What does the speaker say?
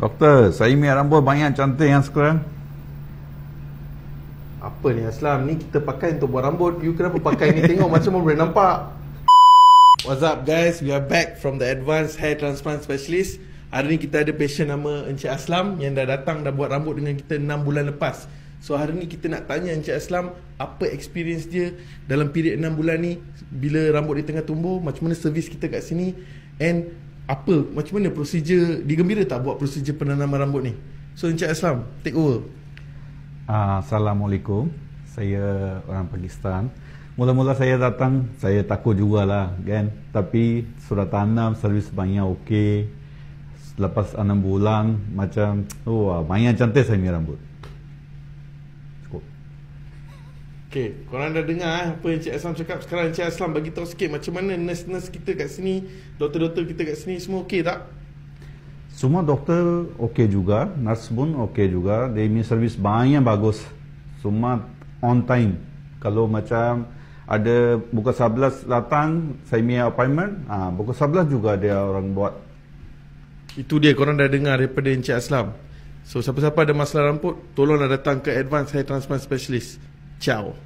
Doktor, saya punya rambut banyak cantik yang sekarang. Apa ni Aslam? Ni kita pakai untuk buat rambut. You kenapa pakai ni? Tengok macam mana boleh nampak. What's up guys? We are back from the Advanced Hair Transplant Specialist. Hari ni kita ada patient nama Encik Aslam yang dah datang dah buat rambut dengan kita 6 bulan lepas. So hari ni kita nak tanya Encik Aslam apa experience dia dalam period 6 bulan ni, bila rambut dia tengah tumbuh, macam mana servis kita kat sini, and macam mana prosedur, digembira tak buat prosedur penanaman rambut ni. So Encik Aslam, take over. Assalamualaikum. Saya orang Pakistan. Mula-mula saya datang, saya takut jugalah kan. Tapi sudah tanam, servis banyak okey. Lepas 6 bulan macam banyak cantik saya punya rambut. Cukup. Okay, korang dah dengar apa Encik Aslam cakap. Sekarang Encik Aslam bagi tahu sikit macam mana nurse-nurse kita kat sini, doktor-doktor kita kat sini, semua okey tak? Semua doktor okey juga, nurse pun okey juga. Dia punya servis banyak bagus. Semua on time. Kalau macam ada pukul 11 datang, saya punya appointment, pukul 11 juga dia orang buat. Itu dia, korang dah dengar daripada Encik Aslam. So siapa-siapa ada masalah rambut, tolonglah datang ke Advanced Hair Transplant Specialist. Ciao.